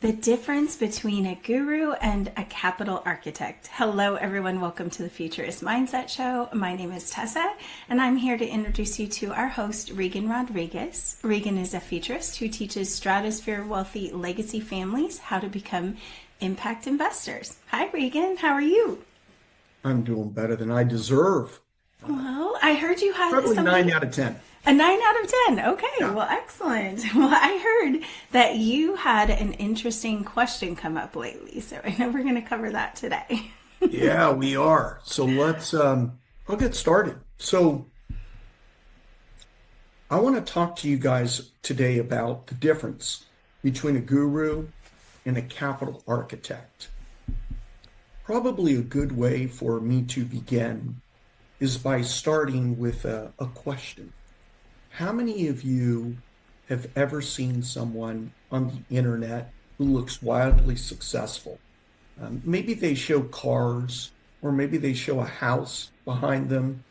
The difference between a guru and a capital architect. Hello, everyone. Welcome to the Futurist Mindset Show. My name is Tessa, and I'm here to introduce you to our host, Reagan Rodriguez. Reagan is a futurist who teaches stratosphere wealthy legacy families how to become impact investors. Hi, Reagan. How are you? I'm doing better than I deserve. Well, I heard you had Probably something. 9 out of 10. A 9 out of 10. Okay, Yeah. well, excellent. Well, I heard that you had an interesting question come up lately, so I know we're going to cover that today. Yeah, we are. So I'll get started. So I want to talk to you guys today about the difference between a guru and a capital architect. Probably a good way for me to begin is by starting with a question. How many of you have ever seen someone on the internet who looks wildly successful? Maybe they show cars, or maybe they show a house behind them,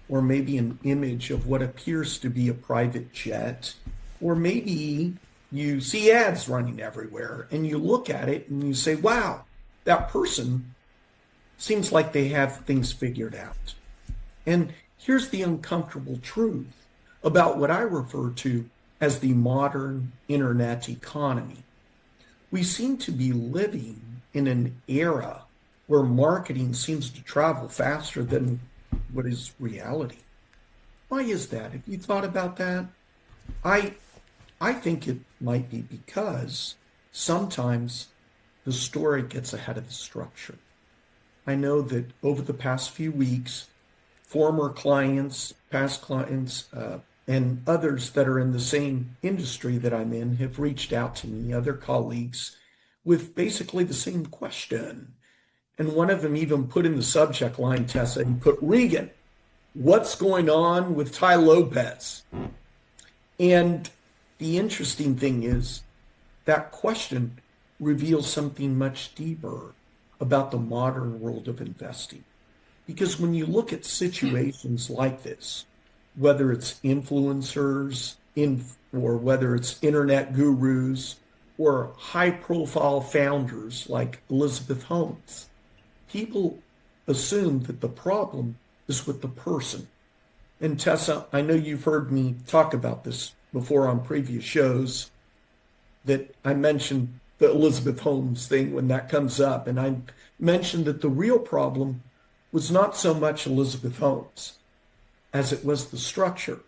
or maybe an image of what appears to be a private jet, or maybe you see ads running everywhere and you look at it and you say, wow, that person seems like they have things figured out. And here's the uncomfortable truth about what I refer to as the modern internet economy. We seem to be living in an era where marketing seems to travel faster than what is reality. Why is that? Have you thought about that? I think it might be because sometimes the story gets ahead of the structure. I know that over the past few weeks, former clients, past clients, and others that are in the same industry that I'm in have reached out to me, other colleagues, with basically the same question. And one of them even put in the subject line, Tessa, he put, Reagan, what's going on with Tai Lopez? And the interesting thing is that question reveals something much deeper about the modern world of investing. Because when you look at situations like this, whether it's influencers or whether it's internet gurus or high profile founders like Elizabeth Holmes, people assume that the problem is with the person. And Tessa, I know you've heard me talk about this before on previous shows, that I mentioned the Elizabeth Holmes thing when that comes up. And I mentioned that the real problem was not so much Elizabeth Holmes as it was the structure,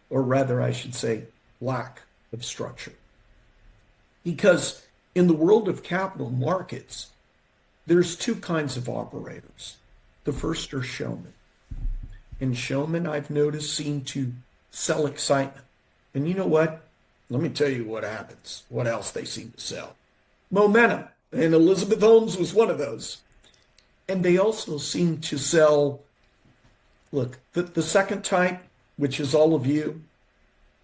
or rather, I should say, lack of structure. Because in the world of capital markets, there's two kinds of operators. The first are showmen. And showmen, I've noticed, seem to sell excitement. And you know what? Let me tell you what happens, what else they seem to sell. Momentum. And Elizabeth Holmes was one of those. And they also seem to sell, look, the second type, which is all of you,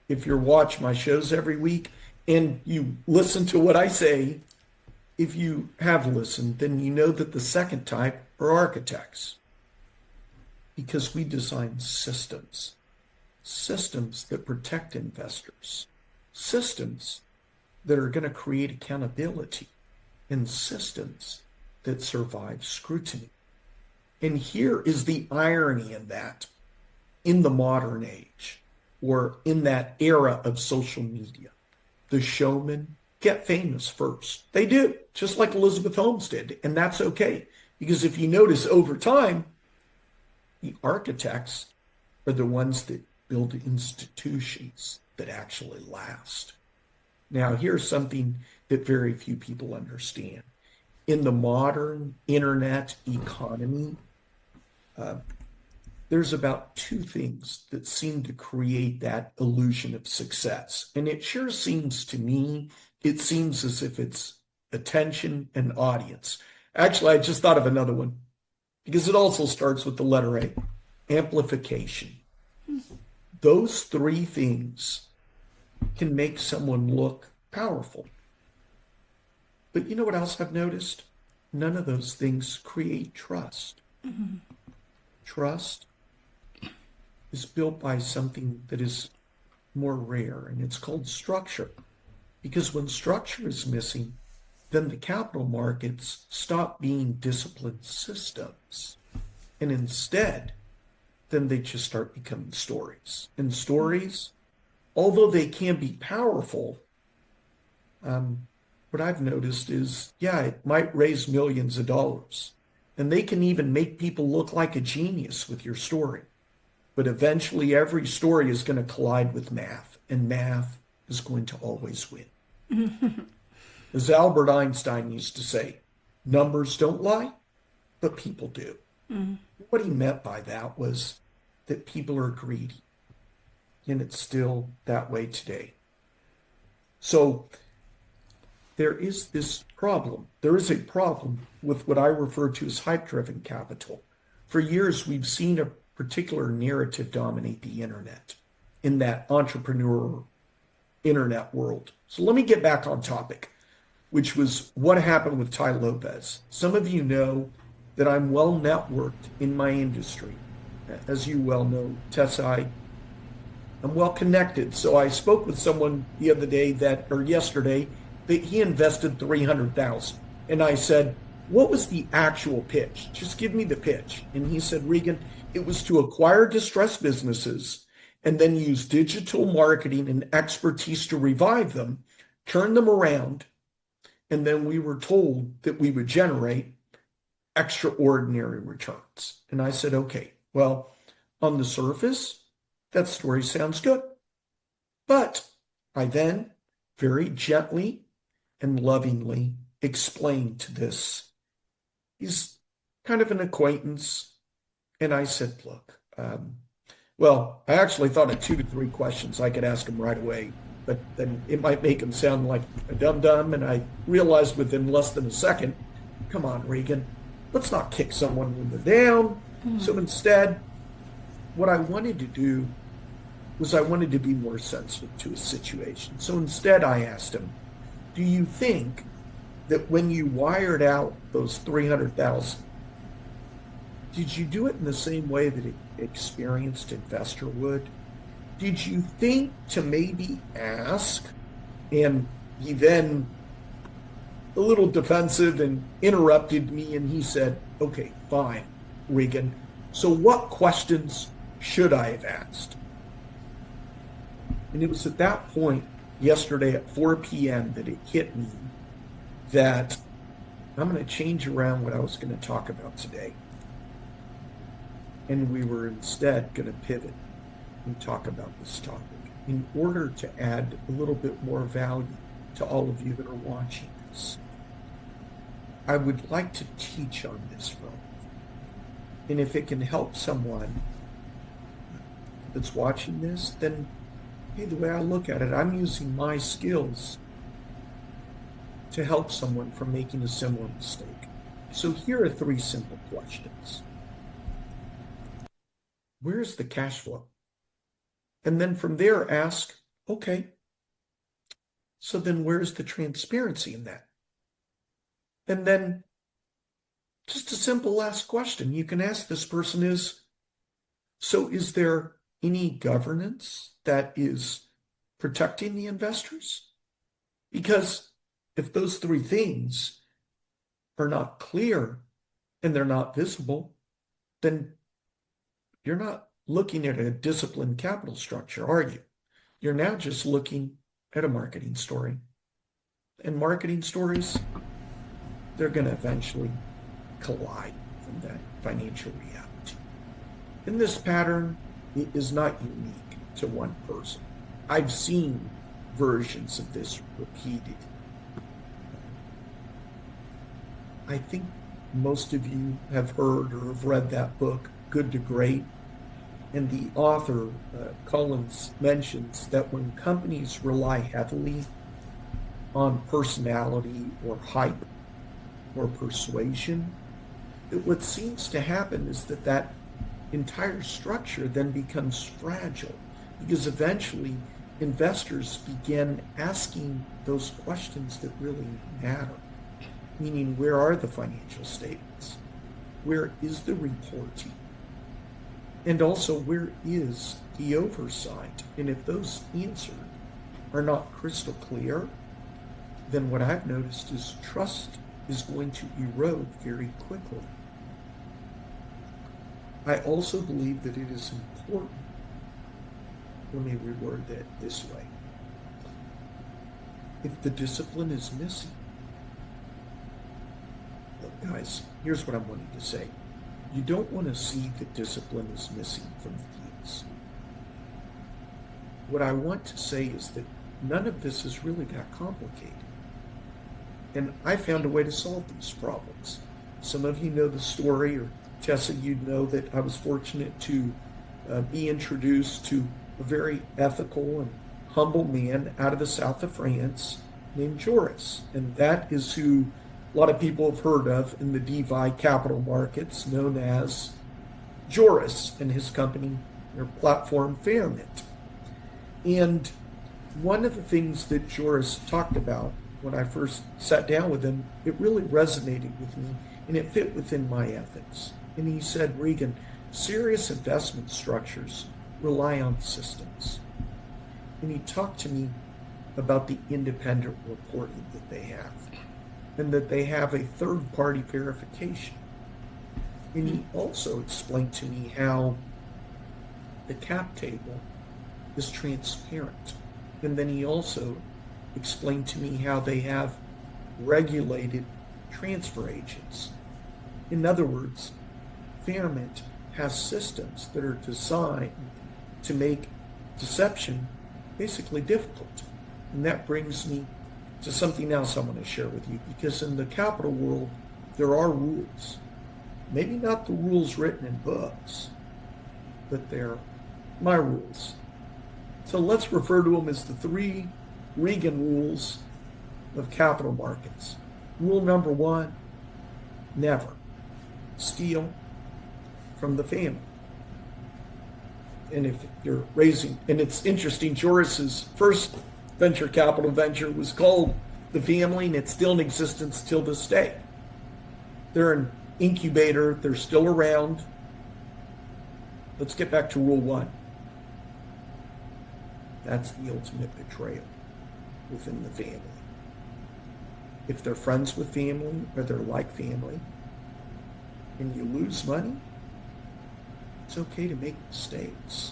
if you watch my shows every week and you listen to what I say, if you have listened, then you know that the second type are architects. Because we design systems that protect investors, systems that are going to create accountability, and systems that survive scrutiny. And here is the irony in that, in the modern age, or in that era of social media. The showmen get famous first. They do, just like Elizabeth Holmes did, and that's okay. Because if you notice over time, the architects are the ones that build institutions that actually last. Now, here's something that very few people understand. In the modern internet economy, there's about two things that seem to create that illusion of success. And it sure seems to me, it seems as if it's attention and audience. Actually, I just thought of another one because it also starts with the letter A, amplification. Those three things can make someone look powerful. But you know what else I've noticed? None of those things create trust. Mm-hmm. Trust is built by something that is more rare, and it's called structure. Because when structure is missing, then the capital markets stop being disciplined systems. And instead, then they just start becoming stories. And stories, although they can be powerful, what I've noticed is, yeah, it might raise millions of dollars. And they can even make people look like a genius with your story. But eventually, every story is going to collide with math, and math is going to always win. As Albert Einstein used to say, numbers don't lie, but people do. What he meant by that was that people are greedy, and it's still that way today. So there is this problem. There is a problem with what I refer to as hype-driven capital. For years, we've seen a particular narrative dominate the internet in that entrepreneur internet world. So let me get back on topic, which was what happened with Tai Lopez. Some of you know that I'm well networked in my industry. As you well know, Tessa, I'm well connected. So I spoke with someone the other day yesterday that he invested $300,000. And I said, what was the actual pitch? Just give me the pitch. And he said, Reagan, it was to acquire distressed businesses and then use digital marketing and expertise to revive them, turn them around, and then we were told that we would generate extraordinary returns. And I said, okay, well, on the surface, that story sounds good. But I then very gently and lovingly explained to this. He's kind of an acquaintance. And I said, look, well, I actually thought of 2 to 3 questions I could ask him right away, but then it might make him sound like a dum-dum. And I realized within less than a second, come on, Reagan, let's not kick someone when they're down. So instead, what I wanted to do was I wanted to be more sensitive to his situation. So instead, I asked him, do you think that when you wired out those 300,000, did you do it in the same way that an experienced investor would? Did you think to maybe ask? And he then, a little defensive, and interrupted me, and he said, okay, fine, Reagan. So what questions should I have asked? And it was at that point yesterday at 4 p.m. that it hit me that I'm going to change around what I was going to talk about today. And we were instead going to pivot and talk about this topic in order to add a little bit more value to all of you that are watching this. I would like to teach on this film. And if it can help someone that's watching this, then hey, the way I look at it, I'm using my skills to help someone from making a similar mistake. So here are 3 simple questions. Where's the cash flow? And then from there ask, okay, so then where's the transparency in that? And then just a simple last question you can ask this person is, so is there any governance that is protecting the investors? Because if those 3 things are not clear and they're not visible, then you're not looking at a disciplined capital structure, are you? You're now just looking at a marketing story. And marketing stories, they're going to eventually collide from that financial reality. And this pattern is not unique to one person. I've seen versions of this repeated. I think most of you have heard or have read that book, Good to Great. And the author, Collins, mentions that when companies rely heavily on personality or hype or persuasion, that what seems to happen is that entire structure then becomes fragile, because eventually investors begin asking those questions that really matter. Meaning, where are the financial statements? Where is the reporting? And also, where is the oversight? And if those answered are not crystal clear, then what I've noticed is trust is going to erode very quickly. I also believe that it is important, let me reword that this way. If the discipline is missing, look guys, here's what I'm wanting to say. You don't want to see that discipline is missing from the deals. What I want to say is that none of this is really that complicated. And I found a way to solve these problems. Some of you know the story, or Tessa, you know that I was fortunate to be introduced to a very ethical and humble man out of the south of France named Joris. And that is who a lot of people have heard of in the DeFi capital markets, known as Joris and his company, their platform Fairmint. And one of the things that Joris talked about when I first sat down with him, it really resonated with me and it fit within my ethics. And he said, Reagan, serious investment structures rely on systems. And he talked to me about the independent reporting that they have, and that they have a third-party verification. And he also explained to me how the cap table is transparent. And then he also explained to me how they have regulated transfer agents. In other words, Fairmint has systems that are designed to make deception basically difficult. And that brings me to something else I want to share with you, because in the capital world, there are rules. Maybe not the rules written in books, but they're my rules. So let's refer to them as the 3 Reagan rules of capital markets. Rule number 1, never steal from the family. And if you're raising, and it's interesting, Joris's first venture capital venture was called the family, and it's still in existence till this day. They're an incubator, they're still around. Let's get back to rule 1. That's the ultimate betrayal within the family. If they're friends with family, or they're like family, and you lose money, it's okay to make mistakes.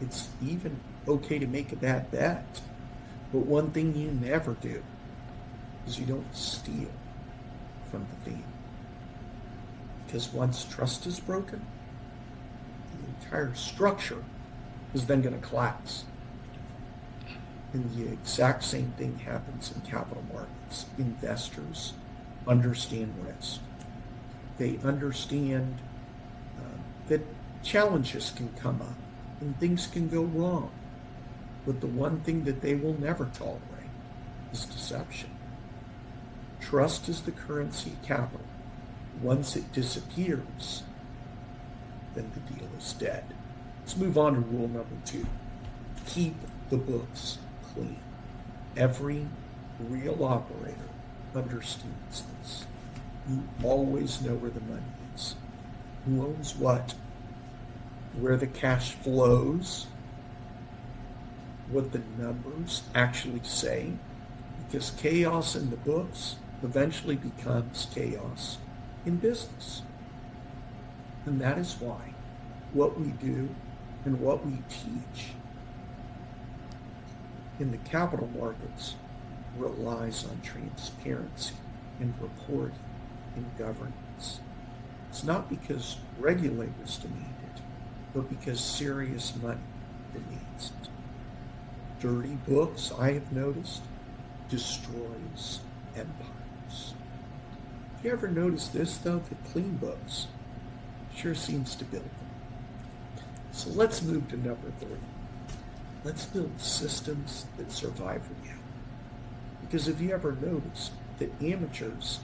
It's even okay to make a bad bet. But one thing you never do is you don't steal from the family. Because once trust is broken, the entire structure is then going to collapse. And the exact same thing happens in capital markets. Investors understand risk. They understand that challenges can come up and things can go wrong. But the one thing that they will never tolerate is deception. Trust is the currency of capital. Once it disappears, then the deal is dead. Let's move on to rule number 2. Keep the books clean. Every real operator understands this. You always know where the money is, who owns what, where the cash flows, what the numbers actually say, because chaos in the books eventually becomes chaos in business. And that is why what we do and what we teach in the capital markets relies on transparency and reporting and governance. It's not because regulators demand it, but because serious money demands it. Dirty books, I have noticed, destroys empires. Have you ever noticed this, though? That clean books sure seems to build them. So let's move to number 3. Let's build systems that survive reality. Because have you ever noticed that amateurs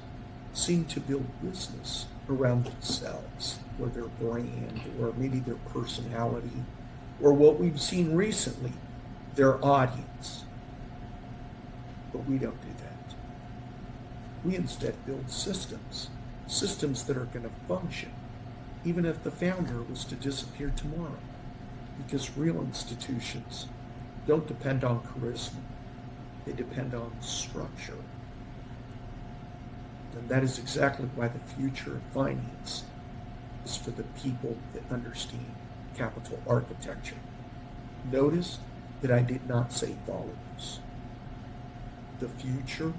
seem to build business around themselves, or their brand, or maybe their personality, or what we've seen recently, their audience? But we don't do that. We instead build systems that are going to function, even if the founder was to disappear tomorrow. Because real institutions don't depend on charisma. They depend on structure And that is exactly why the future of finance is for the people that understand capital architecture. Notice that I did not say followers. The future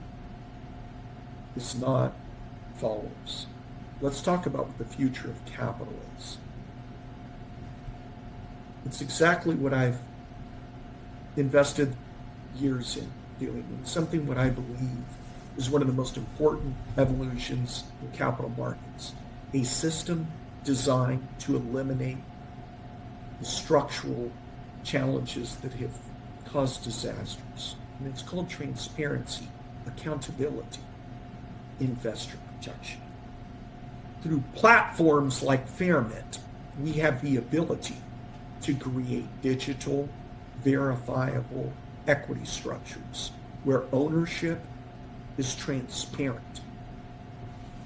is not followers. Let's talk about what the future of capital is. It's exactly what I've invested years in doing, and something what I believe is one of the most important evolutions in capital markets. A system designed to eliminate the structural challenges that have caused disasters. And it's called transparency, accountability, investor protection. Through platforms like Fairmint, we have the ability to create digital, verifiable equity structures where ownership is transparent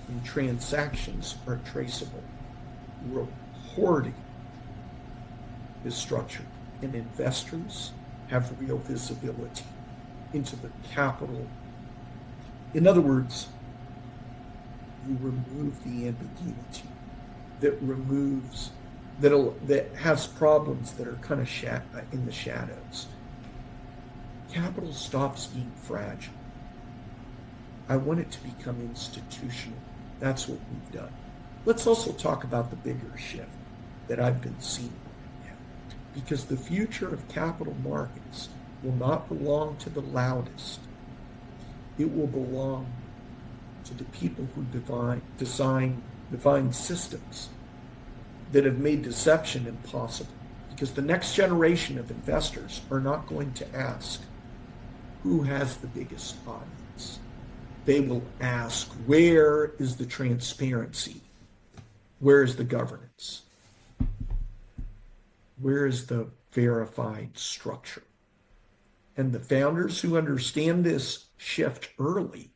and transactions are traceable. Reporting is structured, and investors have real visibility into the capital. In other words, you remove the ambiguity that has problems that are kind of in the shadows. Capital stops being fragile. I want it to become institutional. That's what we've done. Let's also talk about the bigger shift that I've been seeing right now, because the future of capital markets will not belong to the loudest. It will belong to the people who define systems that have made deception impossible. Because the next generation of investors are not going to ask who has the biggest audience. They will ask, where is the transparency? Where is the governance? Where is the verified structure? And the founders who understand this shift early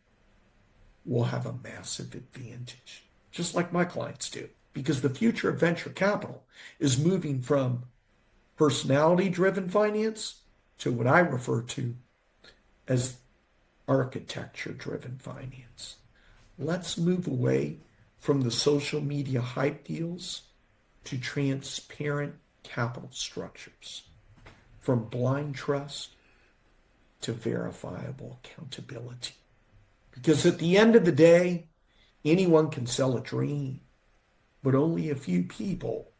will have a massive advantage, just like my clients do, because the future of venture capital is moving from personality-driven finance to what I refer to as architecture-driven finance. Let's move away from the social media hype deals to transparent capital structures, from blind trust to verifiable accountability. Because at the end of the day, anyone can sell a dream, but only a few people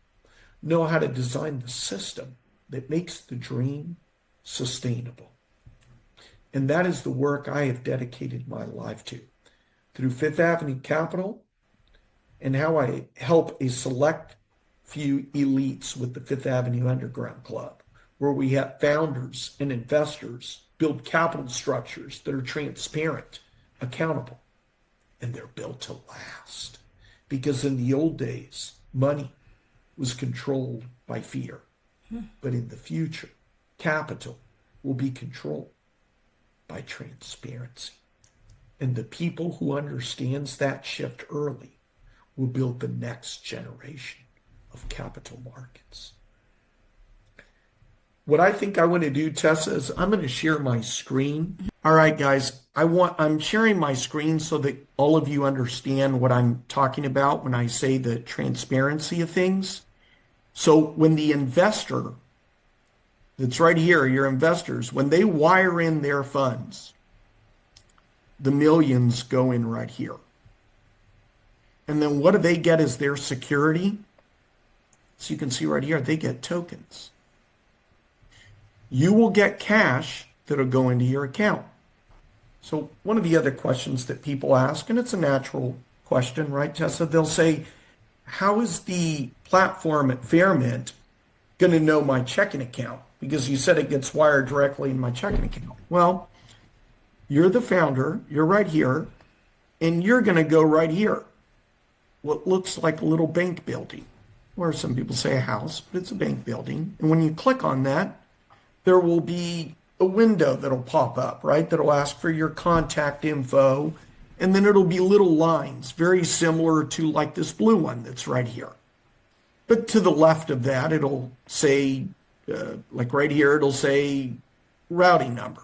know how to design the system that makes the dream sustainable. And that is the work I have dedicated my life to through Fifth Avenue Capital, and how I help a select few elites with the Fifth Avenue Underground Club, where we have founders and investors build capital structures that are transparent, accountable, and they're built to last. Because in the old days, money was controlled by fear. But in the future, capital will be controlled by transparency. And the people who understands that shift early will build the next generation of capital markets. What I think I want to do, Tessa, is I'm going to share my screen. All right, guys, I'm sharing my screen so that all of you understand what I'm talking about when I say the transparency of things. So when the investor that's right here, your investors, when they wire in their funds, the millions go in right here. And then what do they get as their security? So you can see right here, they get tokens. You will get cash that'll go into your account. So one of the other questions that people ask, and it's a natural question, right, Tessa? They'll say, how is the platform at Fairmint going to know my checking account? Because you said it gets wired directly in my checking account. Well, you're the founder, you're right here, and you're going to go right here. What looks like a little bank building, or some people say a house, but it's a bank building. And when you click on that, there will be a window that'll pop up, right? That'll ask for your contact info. And then it'll be little lines, very similar to like this blue one that's right here. But to the left of that, it'll say, like right here, it'll say routing number.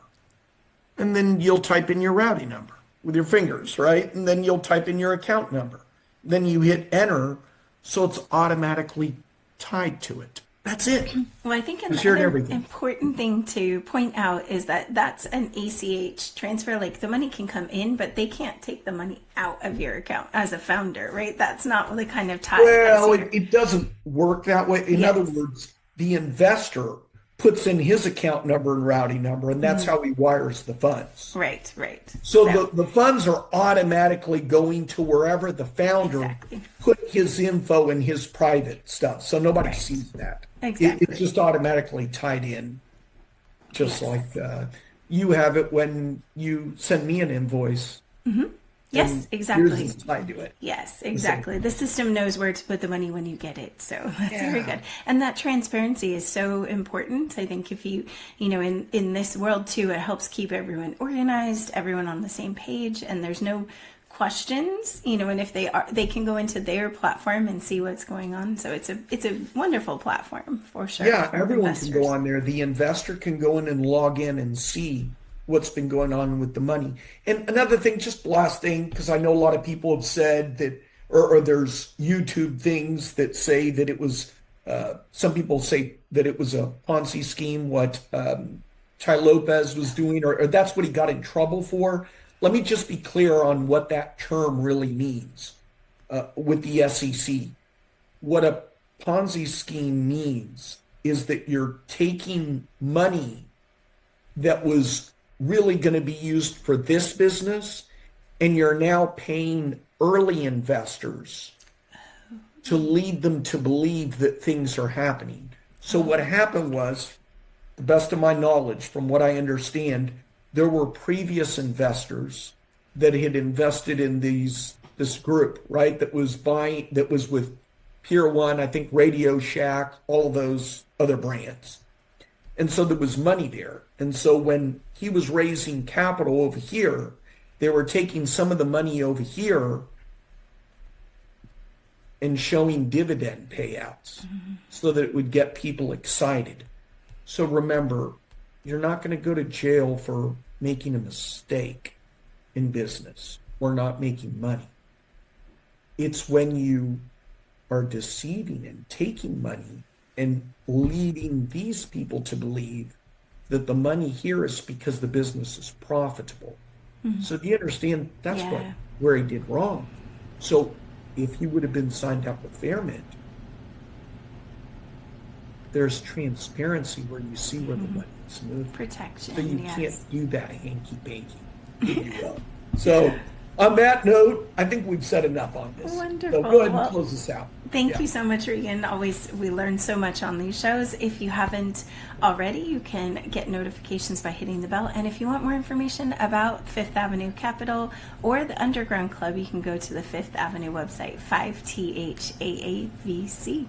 And then you'll type in your routing number. with your fingers, right? And then you'll type in your account number. Then you hit enter, so it's automatically tied to it. That's it. Well, I think It's shared another everything. important thing to point out is that that's an ACH transfer. Like the money can come in, but they can't take the money out of your account as a founder, right? That's not the kind of tie. Well, it doesn't work that way. In other Yes. words, the investor puts in his account number and routing number, and that's how he wires the funds. Right, right. So the funds are automatically going to wherever the founder Exactly. put his info and his private stuff. So nobody Right. sees that. Exactly. It's just automatically tied in, just like you have it when you send me an invoice. Yes, and exactly. Yours is tied to it. Yes, exactly. The system knows where to put the money when you get it. So that's very good. And that transparency is so important. I think if you know, in this world too, it helps keep everyone organized, everyone on the same page, and there's no questions, you know, and if they can go into their platform and see what's going on. So it's a wonderful platform for sure. Yeah, for everyone investors. can go on there. The investor can go in and log in and see what's been going on with the money. And another thing, just last thing, because I know a lot of people have said that, or there's YouTube things that say that it was, some people say that it was a Ponzi scheme, what Tai Lopez was doing, or that's what he got in trouble for. Let me just be clear on what that term really means with the SEC. What a Ponzi scheme means is that you're taking money that was really going to be used for this business, and you're now paying early investors to lead them to believe that things are happening. So what happened was, the best of my knowledge, from what I understand, there were previous investors that had invested in this group, right? That was with Pier 1, I think Radio Shack, all those other brands. And so there was money there. And so when he was raising capital over here, they were taking some of the money over here and showing dividend payouts so that it would get people excited. So remember, you're not going to go to jail for making a mistake in business or not making money. It's when you are deceiving and taking money and leading these people to believe that the money here is because the business is profitable. So do you understand? That's where he did wrong. So if he would have been signed up with Fairmint, there's transparency where you see where the money is moving. Protection. So you yes. can't do that hanky-panky. So on that note, I think we've said enough on this. Wonderful. So go ahead and close this out. Thank you so much, Reagan. Always, we learn so much on these shows. If you haven't already, you can get notifications by hitting the bell. And if you want more information about Fifth Avenue Capital or the Underground Club, you can go to the Fifth Avenue website, 5THAAVC.